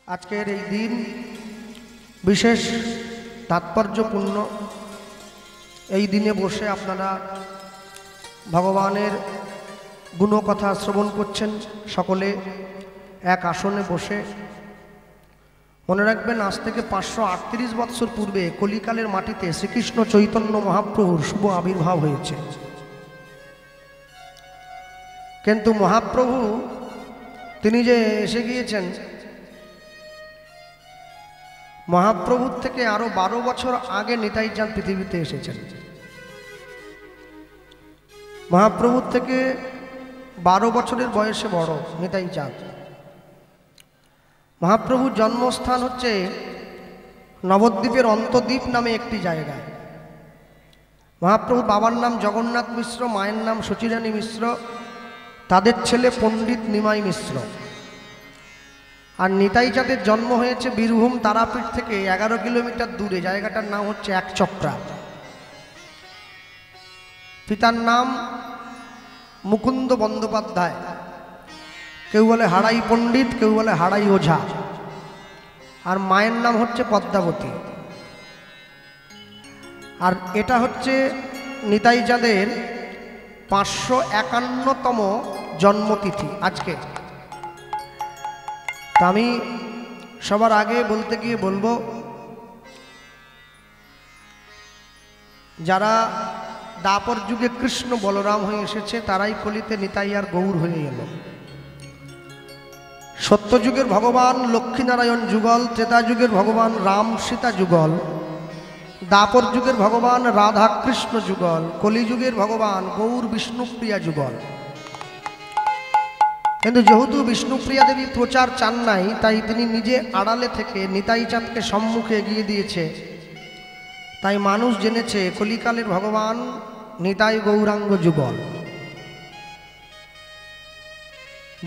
আজকের এই দিন বিশেষ তাৎপর্যপূর্ণ। এই দিনে বসে আপনারা ভগবানের গুণকথা শ্রবণ করছেন, সকলে এক আসনে বসে। মনে রাখবেন, আজ থেকে 538 বৎসর পূর্বে কলিকালের মাটিতে শ্রীকৃষ্ণ চৈতন্য মহাপ্রভুর শুভ আবির্ভাব হয়েছে। কিন্তু মহাপ্রভু তিনি যে এসে গিয়েছেন, মহাপ্রভুর থেকে আরো 12 বছর আগে নিতাই চাঁদ পৃথিবীতে এসেছেন। মহাপ্রভুর থেকে 12 বছরের বয়সে বড় নিতাই চাঁদ। মহাপ্রভুর জন্মস্থান হচ্ছে নবদ্বীপের অন্তদ্বীপ নামে একটি জায়গায়। মহাপ্রভুর বাবার নাম জগন্নাথ মিশ্র, মায়ের নাম সচিরানী মিশ্র, তাদের ছেলে পণ্ডিত নিমাই মিশ্র। আর নিতাই চাঁদের জন্ম হয়েছে বীরভূম তারাপীঠ থেকে 11 কিলোমিটার দূরে, জায়গাটার নাম হচ্ছে একচক্রা। পিতার নাম মুকুন্দ বন্দ্যোপাধ্যায়, কেউ বলে হাড়াই পণ্ডিত, কেউ বলে হাড়াই ওঝা। আর মায়ের নাম হচ্ছে পদ্মাবতী। আর এটা হচ্ছে নিতাই চাঁদের 551তম জন্মতিথি আজকে। তা আমি সবার আগে বলতে গিয়ে বলবো, যারা দাপর যুগে কৃষ্ণ বলরাম হয়ে এসেছে তারাই কলিতে নিতাই আর গৌর হয়ে গেল। সত্যযুগের ভগবান লক্ষ্মীনারায়ণ যুগল, ত্রেতা যুগের ভগবান রাম সীতা যুগল, দাপর যুগের ভগবান রাধা কৃষ্ণ যুগল, কলিযুগের ভগবান গৌর বিষ্ণুপ্রিয়া যুগল। কিন্তু যেহেতু বিষ্ণুপ্রিয়া দেবী প্রচার চান নাই, তাই তিনি নিজে আড়ালে থেকে নিতাই চাঁদকে সম্মুখে এগিয়ে দিয়েছে। তাই মানুষ জেনেছে কলিকালের ভগবান নিতাই গৌরাঙ্গ যুগল।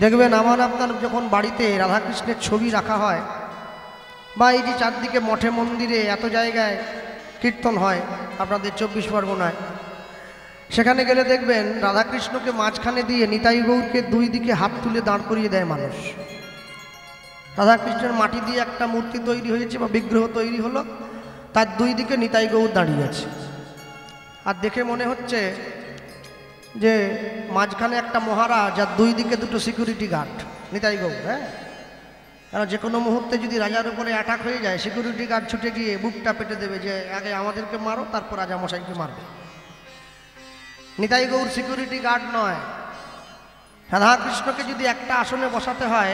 দেখবেন, আমার আপনার যখন বাড়িতে রাধাকৃষ্ণের ছবি রাখা হয়, বা এই যে চারদিকে মঠে মন্দিরে এত জায়গায় কীর্তন হয় আপনাদের 24 পরগনায়, সেখানে গেলে দেখবেন রাধাকৃষ্ণকে মাঝখানে দিয়ে নিতাই গৌরকে দুই দিকে হাত তুলে দাঁড় করিয়ে দেয় মানুষ। রাধাকৃষ্ণের মাটি দিয়ে একটা মূর্তি তৈরি হয়েছে বা বিগ্রহ তৈরি হলো, তার দুই দিকে নিতাই গৌর দাঁড়িয়ে আছে। আর দেখে মনে হচ্ছে যে মাঝখানে একটা মহারাজ আর দুই দিকে দুটো সিকিউরিটি গার্ড, নিতাই গৌর। হ্যাঁ, কারণ যে কোনো মুহূর্তে যদি রাজার উপরে অ্যাটাক হয়ে যায়, সিকিউরিটি গার্ড ছুটে গিয়ে বুকটা পেটে দেবে যে আগে আমাদেরকে মারো, তারপর রাজামশাইকে মারবে। নিতাই গৌর সিকিউরিটি গার্ড নয়। রাধাকৃষ্ণকে যদি একটা আসনে বসাতে হয়,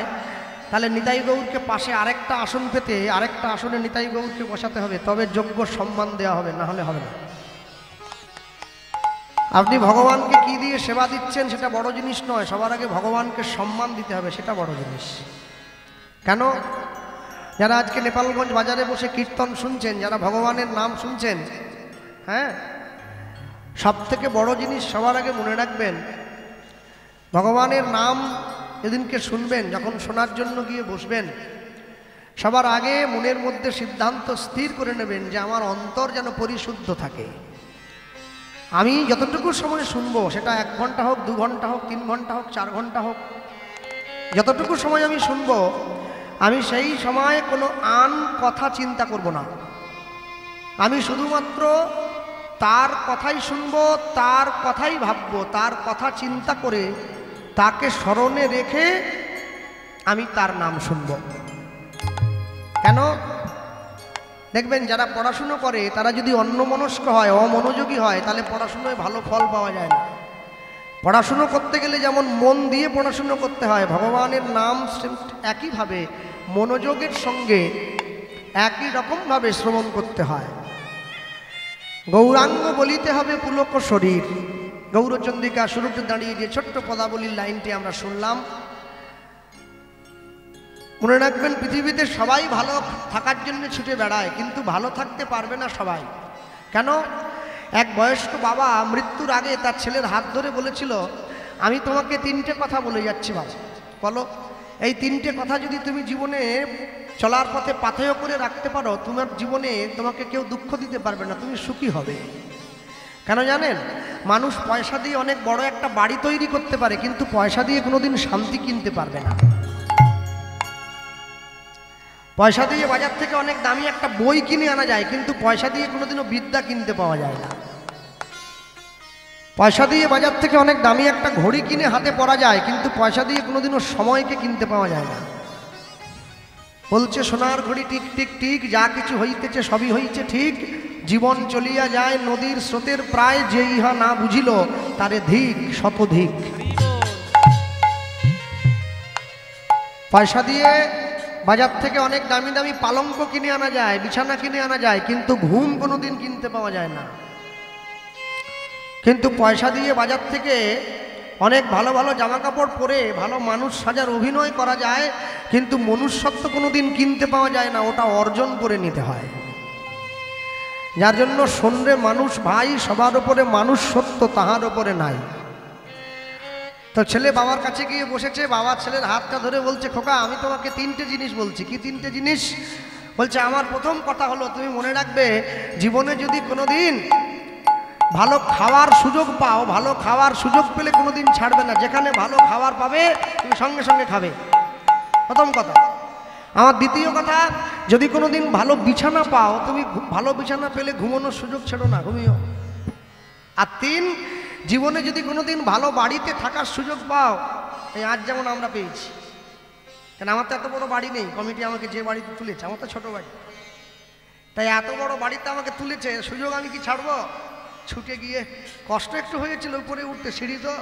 তাহলে নিতাই গৌরকে পাশে আরেকটা আসন পেতে আরেকটা আসনে নিতাই গৌরকে বসাতে হবে, তবে যোগ্য সম্মান দেওয়া হবে, না হলে হবে না। আপনি ভগবানকে কি দিয়ে সেবা দিচ্ছেন সেটা বড় জিনিস নয়, সবার আগে ভগবানকে সম্মান দিতে হবে, সেটা বড় জিনিস। কেন? যারা আজকে নেপালগঞ্জ বাজারে বসে কীর্তন শুনছেন, যারা ভগবানের নাম শুনছেন, হ্যাঁ, সব থেকে বড় জিনিস সবার আগে মনে রাখবেন, ভগবানের নাম যেদিনকে শুনবেন, যখন শোনার জন্য গিয়ে বসবেন, সবার আগে মনের মধ্যে সিদ্ধান্ত স্থির করে নেবেন যে আমার অন্তর যেন পরিশুদ্ধ থাকে। আমি যতটুকু সময় শুনবো, সেটা 1 ঘন্টা হোক, 2 ঘন্টা হোক, 3 ঘন্টা হোক, 4 ঘন্টা হোক, যতটুকু সময় আমি শুনবো, আমি সেই সময় কোনো আন কথা চিন্তা করব না। আমি শুধুমাত্র তার কথাই শুনবো, তার কথাই ভাববো, তার কথা চিন্তা করে তাকে স্মরণে রেখে আমি তার নাম শুনব। কেন? দেখবেন, যারা পড়াশুনো করে তারা যদি অন্যমনস্ক হয়, অমনোযোগী হয়, তাহলে পড়াশুনোয় ভালো ফল পাওয়া যায় না। পড়াশুনো করতে গেলে যেমন মন দিয়ে পড়াশুনো করতে হয়, ভগবানের নাম একইভাবে মনোযোগের সঙ্গে একই রকমভাবে শ্রবণ করতে হয়। গৌরাঙ্গ বলিতে হবে পুলক শরীর। গৌরচন্দ্রিকা শুরুতে দাঁড়িয়ে যে ছোট্ট পদাবলীর লাইনটি আমরা শুনলাম, মনে রাখবেন, পৃথিবীতে সবাই ভালো থাকার জন্য ছুটে বেড়ায়, কিন্তু ভালো থাকতে পারবে না সবাই। কেন? এক বয়স্ক বাবা মৃত্যুর আগে তার ছেলের হাত ধরে বলেছিল, আমি তোমাকে 3টে কথা বলে যাচ্ছি বাবা, বলো। এই 3টে কথা যদি তুমি জীবনে চলার পথে পাথেয় করে রাখতে পারো, তোমার জীবনে তোমাকে কেউ দুঃখ দিতে পারবে না, তুমি সুখী হবে। কেন জানেন? মানুষ পয়সা দিয়ে অনেক বড় একটা বাড়ি তৈরি করতে পারে, কিন্তু পয়সা দিয়ে কোনোদিন শান্তি কিনতে পারবে না। পয়সা দিয়ে বাজার থেকে অনেক দামি একটা বই কিনে আনা যায়, কিন্তু পয়সা দিয়ে কোনোদিনও বিদ্যা কিনতে পাওয়া যায় না। পয়সা দিয়ে বাজার থেকে অনেক দামি একটা ঘড়ি কিনে হাতে পরা যায়, কিন্তু পয়সা দিয়ে কোনোদিনও সময়কে কিনতে পাওয়া যায় না। বলছে সোনার ঘড়ি টিক টিক টিক, যা কিছু হইতেছে সবই হইছে ঠিক, জীবন চলিয়া যায় নদীর স্রোতের প্রায়, যে ইহা না বুঝিল তারে ধিক শতধিক। পয়সা দিয়ে বাজার থেকে অনেক দামি দামি পালঙ্ক কিনে আনা যায়, বিছানা কিনে আনা যায়, কিন্তু ঘুম কোনোদিন কিনতে পাওয়া যায় না। কিন্তু পয়সা দিয়ে বাজার থেকে অনেক ভালো ভালো জামা কাপড় পরে ভালো মানুষ সাজার অভিনয় করা যায়, কিন্তু মনুষ্যত্ব কোনোদিন কিনতে পাওয়া যায় না, ওটা অর্জন করে নিতে হয়। যার জন্য শোনরে মানুষ ভাই, সবার উপরে মানুষ সত্য, তাহার উপরে নাই। তো ছেলে বাবার কাছে গিয়ে বসেছে, বাবা ছেলের হাতটা ধরে বলছে, খোকা আমি তোমাকে তিনটে জিনিস বলছি। কি তিনটে জিনিস? বলছে, আমার প্রথম কথা হলো তুমি মনে রাখবে, জীবনে যদি কোনোদিন ভালো খাওয়ার সুযোগ পাও, ভালো খাওয়ার সুযোগ পেলে কোনোদিন ছাড়বে না। যেখানে ভালো খাবার পাবে তুমি সঙ্গে সঙ্গে খাবে, প্রথম কথা। আমার দ্বিতীয় কথা, যদি কোনোদিন ভালো বিছানা পাও, তুমি ভালো বিছানা পেলে ঘুমানোর সুযোগ ছেড়ো না, ঘুমিও। আর তিন, জীবনে যদি কোনোদিন ভালো বাড়িতে থাকার সুযোগ পাও, এই আজ যেমন আমরা পেয়েছি, কেন আমার তো এত বড় বাড়ি নেই, কমিটি আমাকে যে বাড়িতে তুলেছে, আমার তো ছোট বাড়ি, তাই এত বড় বাড়িতে আমাকে তুলেছে, সুযোগ আমি কি ছাড়বো? ছুটে গিয়ে কষ্ট একটু হয়েছিল উপরে উঠতে, সিঁড়ি তো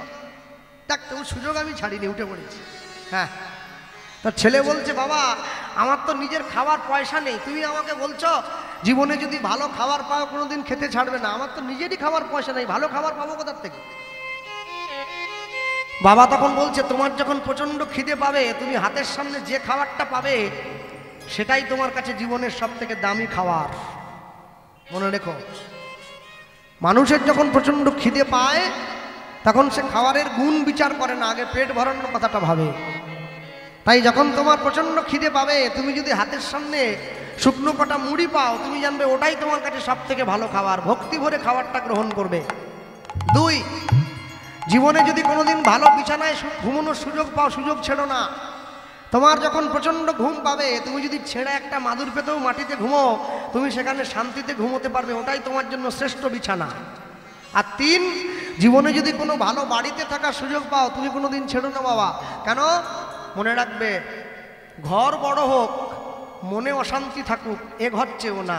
দেখ, তবু সুযোগ আমি ছাড়িনি, উঠে পড়েছি। হ্যাঁ, তো ছেলে বলছে, বাবা আমার তো নিজের খাবার পয়সা নেই, তুমি আমাকে বলছো জীবনে যদি ভালো খাবার পাও কোনোদিন খেতে ছাড়বে না, আমার তো নিজেরই খাবার পয়সা নেই, ভালো খাবার পাবো কোথার থেকে? বাবা তখন বলছে, তোমার যখন প্রচণ্ড খিদে পাবে, তুমি হাতের সামনে যে খাবারটা পাবে সেটাই তোমার কাছে জীবনের সব থেকে দামি খাবার। মনে রেখো, মানুষের যখন প্রচণ্ড খিদে পায় তখন সে খাবারের গুণ বিচার করে না, আগে পেট ভরানোর কথাটা ভাবে। তাই যখন তোমার প্রচণ্ড খিদে পাবে, তুমি যদি হাতের সামনে শুকনো কটা মুড়ি পাও, তুমি জানবে ওটাই তোমার কাছে সব থেকে ভালো খাবার, ভক্তি ভরে খাবারটা গ্রহণ করবে। দুই, জীবনে যদি কোনোদিন ভালো বিছানায় ঘুমানোর সুযোগ পাও, সুযোগ ছেড়ো না। তোমার যখন প্রচণ্ড ঘুম পাবে, তুমি যদি ছেঁড়া একটা মাদুর পেতেও মাটিতে ঘুমো, তুমি সেখানে শান্তিতে ঘুমোতে পারবে, ওটাই তোমার জন্য শ্রেষ্ঠ বিছানা। আর তিন, জীবনে যদি কোনো ভালো বাড়িতে থাকার সুযোগ পাও, তুমি কোনোদিন ছেড়ো না বাবা। কেন? মনে রাখবে, ঘর বড় হোক মনে অশান্তি থাকুক, এ ঘর চেয়েও না,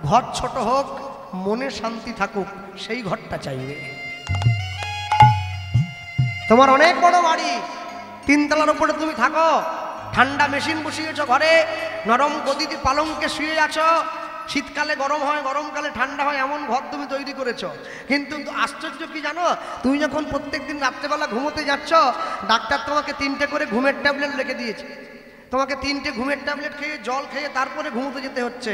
ঘর ছোট হোক মনে শান্তি থাকুক, সেই ঘরটা চাইবে। তোমার অনেক বড় বাড়ি, 3 তলার উপরে তুমি থাকো, ঠান্ডা মেশিন বসিয়েছ ঘরে, নরম গদিতে পালঙ্কে শুয়ে আছো, শীতকালে গরম হয়, গরমকালে ঠান্ডা হয়, এমন ঘর তুমি তৈরি করেছো। কিন্তু আশ্চর্য কি জানো, তুমি যখন প্রত্যেকদিন রাত্রেবেলা ঘুমোতে যাচ্ছ, ডাক্তার তোমাকে 3টে করে ঘুমের ট্যাবলেট লিখে দিয়েছে, তোমাকে 3টে ঘুমের ট্যাবলেট খেয়ে জল খেয়ে তারপরে ঘুমোতে যেতে হচ্ছে।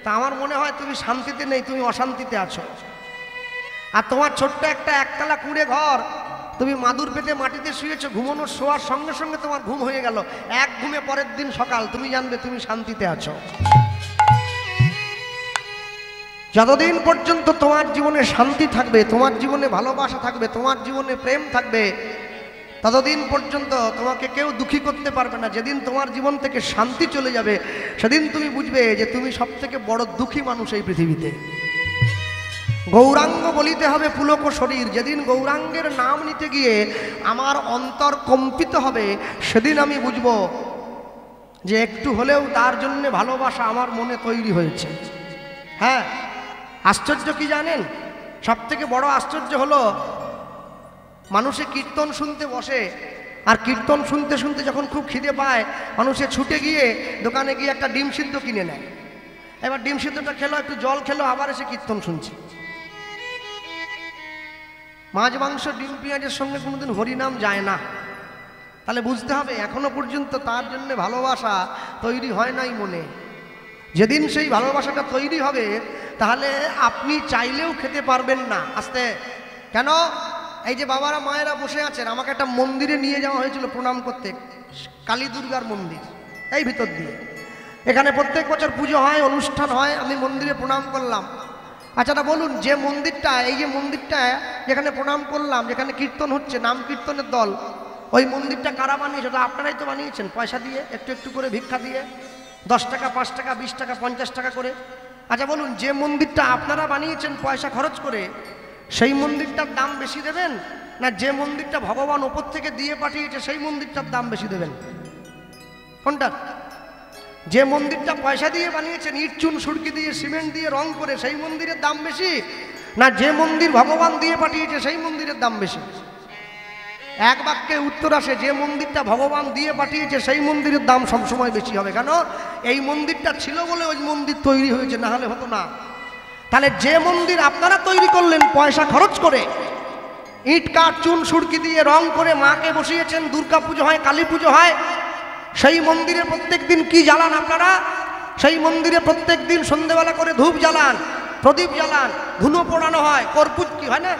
তা আমার মনে হয় তুমি শান্তিতে নেই, তুমি অশান্তিতে আছো। আর তোমার ছোট্ট একটা একতলা কুঁড়ে ঘর, তুমি মাদুর পেতে মাটিতে শুয়েছো, ঘুমানোর শোয়ার সঙ্গে সঙ্গে তোমার ঘুম হয়ে গেল, এক ঘুমে পরের দিন সকাল, তুমি জানবে তুমি শান্তিতে আছো। যতদিন পর্যন্ত তোমার জীবনে শান্তি থাকবে, তোমার জীবনে ভালোবাসা থাকবে, তোমার জীবনে প্রেম থাকবে, ততদিন পর্যন্ত তোমাকে কেউ দুঃখী করতে পারবে না। যেদিন তোমার জীবন থেকে শান্তি চলে যাবে, সেদিন তুমি বুঝবে যে তুমি সব থেকে বড় দুঃখী মানুষ এই পৃথিবীতে। গৌরাঙ্গ বলিতে হবে পুলক শরীর, যেদিন গৌরাঙ্গের নাম নিতে গিয়ে আমার অন্তর কম্পিত হবে, সেদিন আমি বুঝব যে একটু হলেও তার জন্য ভালোবাসা আমার মনে তৈরি হয়েছে। হ্যাঁ, আশ্চর্য কি জানেন, সব থেকে বড় আশ্চর্য হলো, মানুষে কীর্তন শুনতে বসে, আর কীর্তন শুনতে শুনতে যখন খুব খিদে পায়, মানুষে ছুটে গিয়ে দোকানে গিয়ে একটা ডিম সিদ্ধ কিনে নেয়। এবার ডিম সিদ্ধটা খেলো, একটু জল খেলো, আবার এসে কীর্তন শুনছে। মাছ মাংস ডিম পেঁয়াজের সঙ্গে কোনোদিন হরিনাম যায় না। তাহলে বুঝতে হবে এখনো পর্যন্ত তার জন্য ভালোবাসা তৈরি হয় নাই মনে। যেদিন সেই ভালোবাসাটা তৈরি হবে, তাহলে আপনি চাইলেও খেতে পারবেন না। আস্তে কেন? এই যে বাবারা মায়েরা বসে আছেন, আমাকে একটা মন্দিরে নিয়ে যাওয়া হয়েছিল প্রণাম করতে, কালী দুর্গার মন্দির এই ভিতর দিয়ে। এখানে প্রত্যেক বছর পুজো হয়, অনুষ্ঠান হয়, আমি মন্দিরে প্রণাম করলাম। আচ্ছা বলুন, যে মন্দিরটা, এই যে মন্দিরটা যেখানে প্রণাম করলাম, যেখানে কীর্তন হচ্ছে, নাম কীর্তনের দল, ওই মন্দিরটা কারা বানিয়েছে? ওটা আপনারাই তো বানিয়েছেন, পয়সা দিয়ে, একটু একটু করে ভিক্ষা দিয়ে। 10 টাকা, 5 টাকা, 20 টাকা, 50 টাকা করে। আচ্ছা বলুন, যে মন্দিরটা আপনারা বানিয়েছেন পয়সা খরচ করে, সেই মন্দিরটার দাম বেশি দেবেন, না যে মন্দিরটা ভগবান ওপর থেকে দিয়ে পাঠিয়েছে সেই মন্দিরটার দাম বেশি দেবেন? কোনটা? যে মন্দিরটা পয়সা দিয়ে বানিয়েছেন, ইট চুন সুরকি দিয়ে সিমেন্ট দিয়ে রং করে, সেই মন্দিরের দাম বেশি, না যে মন্দির ভগবান দিয়ে পাঠিয়েছে সেই মন্দিরের দাম বেশি? এক বাক্যে উত্তর আসে, যে মন্দিরটা ভগবান দিয়ে পাঠিয়েছে সেই মন্দিরের দাম সবসময় বেশি হবে। কেন? এই মন্দিরটা ছিল বলে ওই মন্দির তৈরি হয়েছে, না হলে হতো না। তাহলে যে মন্দির আপনারা তৈরি করলেন পয়সা খরচ করে, ইট কাঠ চুন সুরকি দিয়ে রং করে মাকে বসিয়েছেন, দুর্গা পুজো হয়, কালী পুজো হয়, সেই মন্দিরে প্রত্যেক দিন কি জ্বালান আপনারা? সেই মন্দিরে প্রত্যেক দিন সন্ধ্যেবেলা করে ধূপ জ্বালান, প্রদীপ জ্বালান, ধুনো পোড়ানো হয়, কর্পূর কি হয় না,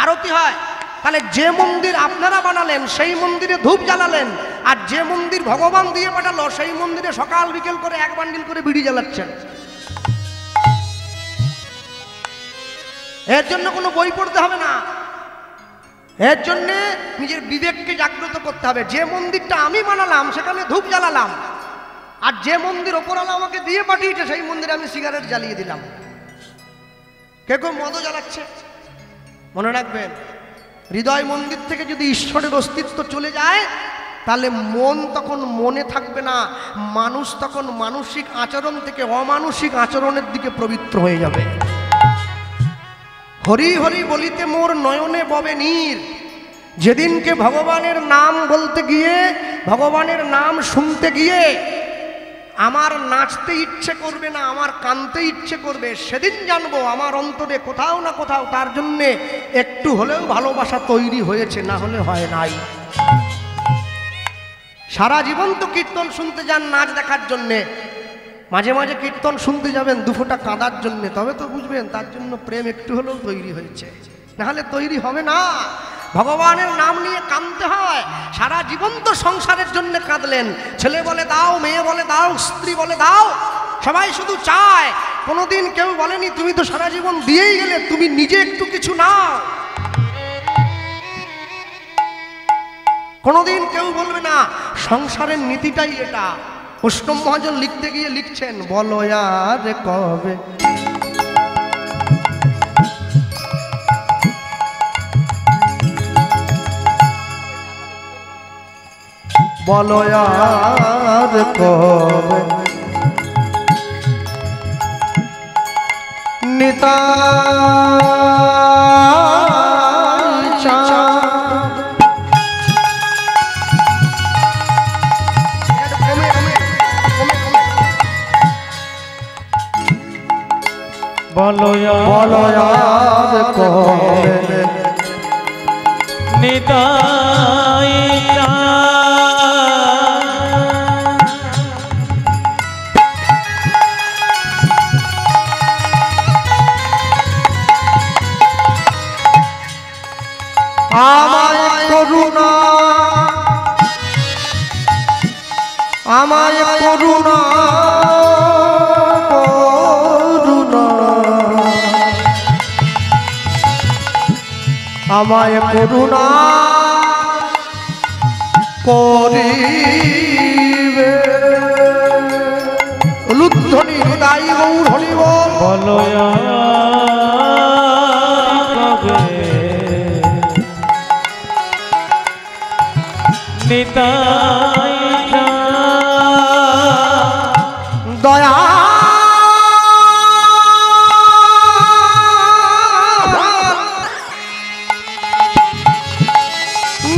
আরতি হয়। তাহলে যে মন্দির আপনারা বানালেন সেই মন্দিরে ধূপ জ্বালালেন, আর যে মন্দির ভগবান দিয়ে পাঠালো সেই মন্দিরে সকাল বিকেল করে 1 বান্ডিল করে বিড়ি জ্বালাচ্ছেন। এর জন্য কোনো বই পড়তে হবে না, এর জন্য নিজের বিবেককে জাগ্রত করতে হবে। যে মন্দিরটা আমি বানালাম সেখানে ধূপ জ্বালালাম, আর যে মন্দির ওপরওয়ালা আমাকে দিয়ে পাঠিয়েছে সেই মন্দিরে আমি সিগারেট জ্বালিয়ে দিলাম। কেউ কেউ মদও জ্বালাচ্ছে। মনে রাখবেন, হৃদয় মন্দির থেকে যদি ঈশ্বরের অস্তিত্ব চলে যায় তাহলে মন তখন মনে থাকবে না, মানুষ তখন মানসিক আচরণ থেকে অমানসিক আচরণের দিকে প্রবৃত্ত হয়ে যাবে। হরি হরি বলিতে মোর নয়নে ববে নীর। যেদিনকে ভগবানের নাম বলতে গিয়ে, ভগবানের নাম শুনতে গিয়ে আমার নাচতে ইচ্ছে করবে না, আমার কাঁদতে ইচ্ছে করবে, সেদিন জানবো আমার অন্তরে কোথাও না কোথাও তার জন্যে একটু হলেও ভালোবাসা তৈরি হয়েছে, না হলে হয় নাই। সারা জীবন তো কীর্তন শুনতে যান নাচ দেখার জন্যে, মাঝে মাঝে কীর্তন শুনতে যাবেন 2 ফোঁটা কাঁদার জন্যে, তবে তো বুঝবেন তার জন্য প্রেম একটু হলেও তৈরি হয়েছে, নাহলে তৈরি হবে না। ভগবানের নাম নিয়ে কাঁদতে হয়। সারা জীবন তো সংসারের জন্য কাঁদলেন, ছেলে বলে দাও, মেয়ে বলে দাও, স্ত্রী বলে দাও, সবাই শুধু চায়। কোনোদিন কেউ বলেনি তুমি তো সারা জীবন দিয়েই গেলে, তুমি নিজে একটু কিছু নাও। কোনোদিন কেউ বলবে না। সংসারের নীতিটাই এটা। বৈষ্ণব মহাজন লিখতে গিয়ে লিখছেন, বলো আর কবে বলো আর কবে নিতাই চাঁদ। বলো আর কবে নিতাই আমায় করুণা, আমায় করুণা, করুণা, আমায় করুণা করিবে। লুদ্ধনি হৃদয় গৌর হরি বল। বলো নিতাই দয়া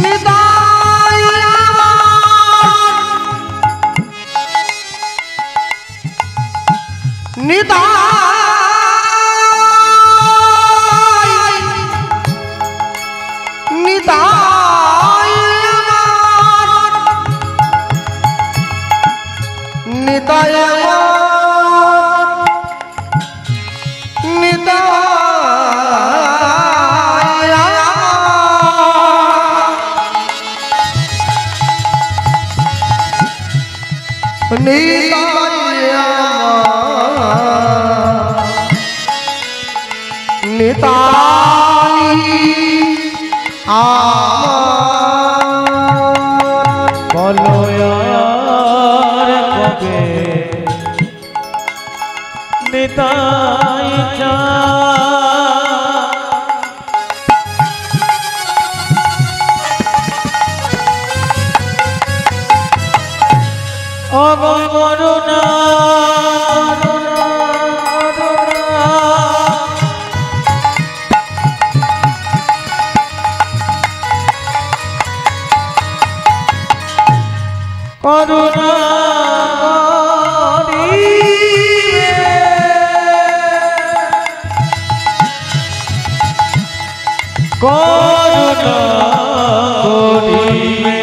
নিতাই নিতাই নিতাই নিতাই নিতাই বলো আর কবে নিতাই অগরুণা করুণা করুণা করিবে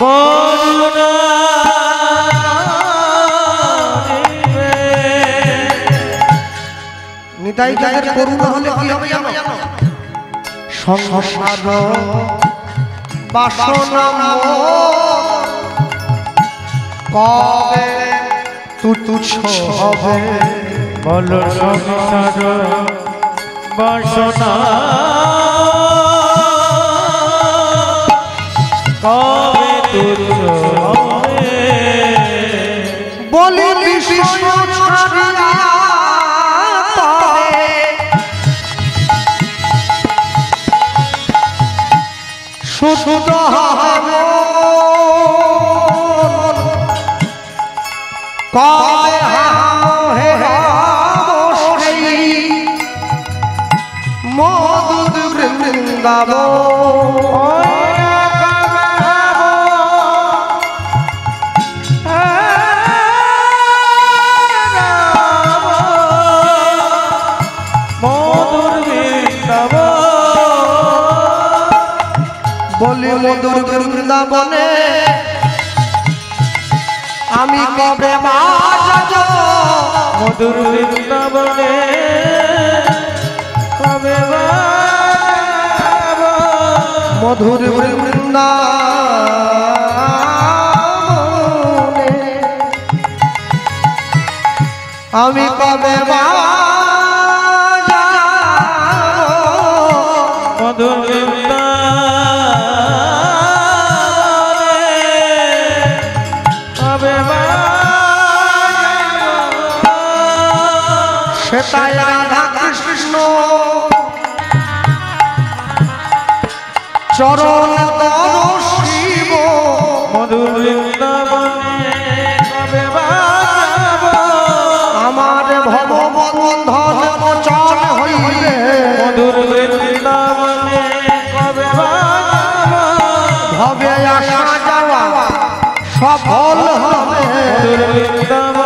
করুণা নিতাই যাদের করুণা হলে কি হবে জানো? সংসার বাসনা কবে তুচ্ছ হবে বলো সংসার বাসনা কবে তুচ্ছ হবে বলি বিশ্ব ছাড়িয়া তবে শুদ্ধ হবে কবে হে সেই মধুর বৃন্দাবন বলি মধুর বৃন্দাবনে আমি কবে বাজাব মধুর বৃন্দাবনে কবে মধুর বৃন্দাবনে আমি কবে বাজাব মধুর সেটাই রাধা কৃষ্ণ চরণ শিব মধুর বৃন্দাবনে কবে আমার ভববন্ধন মোচন হইবে মধুর বৃন্দাবনে কবে ভবে আসা যাওয়া সফল হবে মধুর বৃন্দাবনে